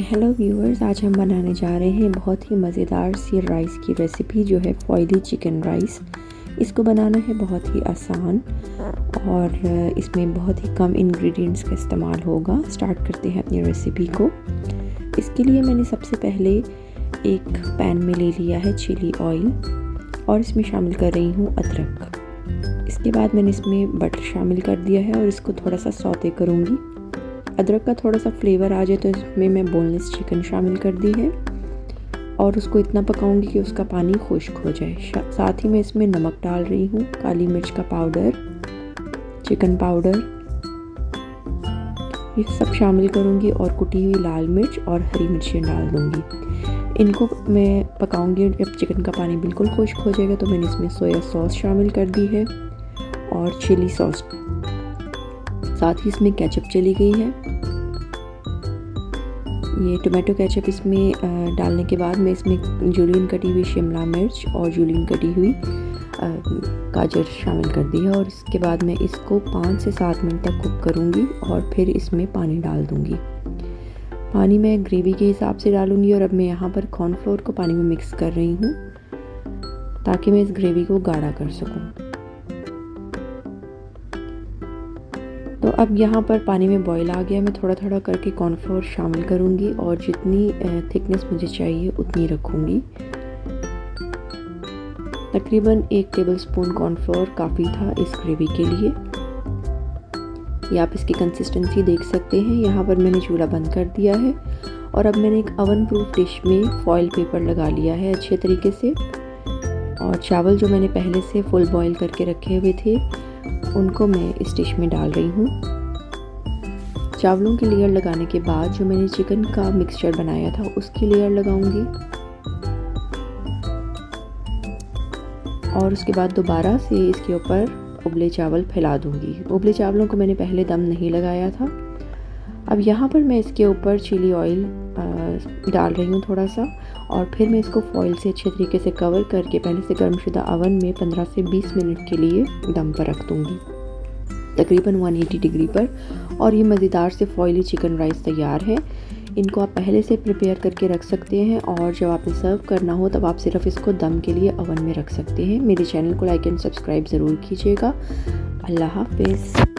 Hello viewers, आज हम बनाने जा रहे हैं बहुत ही मज़ेदार सी राइस की रेसिपी जो है फॉइली चिकन राइस। इसको बनाना है बहुत ही आसान और इसमें बहुत ही कम इंग्रेडिएंट्स का इस्तेमाल होगा। स्टार्ट करते हैं अपनी रेसिपी को। इसके लिए मैंने सबसे पहले एक पैन में ले लिया है चिली ऑयल और इसमें शामिल कर रही हूँ अदरक। इसके बाद मैंने इसमें बटर शामिल कर दिया है और इसको थोड़ा सा सौते करूँगी। अदरक का थोड़ा सा फ्लेवर आ जाए तो इसमें मैं बोनलेस चिकन शामिल कर दी है और उसको इतना पकाऊंगी कि उसका पानी खुश्क हो जाए। साथ ही मैं इसमें नमक डाल रही हूँ, काली मिर्च का पाउडर, चिकन पाउडर, ये सब शामिल करूँगी और कुटी हुई लाल मिर्च और हरी मिर्चियाँ डाल दूँगी। इनको मैं पकाऊँगी। जब चिकन का पानी बिल्कुल खुश्क हो जाएगा तो मैंने इसमें सोया सॉस शामिल कर दी है और चिली सॉस, साथ ही इसमें केचप चली गई है। ये टोमेटो केचप इसमें डालने के बाद मैं इसमें जूलियन कटी हुई शिमला मिर्च और जूलियन कटी हुई गाजर शामिल कर दी है और इसके बाद मैं इसको 5 से 7 मिनट तक कुक करूँगी और फिर इसमें पानी डाल दूँगी। पानी मैं ग्रेवी के हिसाब से डालूँगी और अब मैं यहाँ पर कॉर्नफ्लोर को पानी में मिक्स कर रही हूँ ताकि मैं इस ग्रेवी को गाढ़ा कर सकूँ। तो अब यहाँ पर पानी में बॉईल आ गया। मैं थोड़ा थोड़ा करके कॉर्नफ्लोर शामिल करूँगी और जितनी थिकनेस मुझे चाहिए उतनी रखूँगी। तकरीबन 1 टेबलस्पून कॉर्नफ्लोर काफ़ी था इस ग्रेवी के लिए। ये आप इसकी कंसिस्टेंसी देख सकते हैं। यहाँ पर मैंने चूल्हा बंद कर दिया है और अब मैंने एक ओवन प्रूफ डिश में फॉइल पेपर लगा लिया है अच्छे तरीके से और चावल जो मैंने पहले से फुल बॉईल करके रखे हुए थे उनको मैं इस डिश में डाल रही हूँ। चावलों की लेयर लगाने के बाद जो मैंने चिकन का मिक्सचर बनाया था उसकी लेयर लगाऊंगी और उसके बाद दोबारा से इसके ऊपर उबले चावल फैला दूंगी। उबले चावलों को मैंने पहले दम नहीं लगाया था। अब यहाँ पर मैं इसके ऊपर चिली ऑयल डाल रही हूँ थोड़ा सा और फिर मैं इसको फॉइल से अच्छे तरीके से कवर करके पहले से गर्मशुदा ओवन में 15 से 20 मिनट के लिए दम पर रख दूँगी, तकरीबन 180 डिग्री पर। और ये मज़ेदार से फॉइली चिकन राइस तैयार है। इनको आप पहले से प्रिपेयर करके रख सकते हैं और जब आपने सर्व करना हो तब आप सिर्फ इसको दम के लिए ओवन में रख सकते हैं। मेरे चैनल को लाइक एंड सब्सक्राइब ज़रूर कीजिएगा। अल्लाह हाफ़िज़।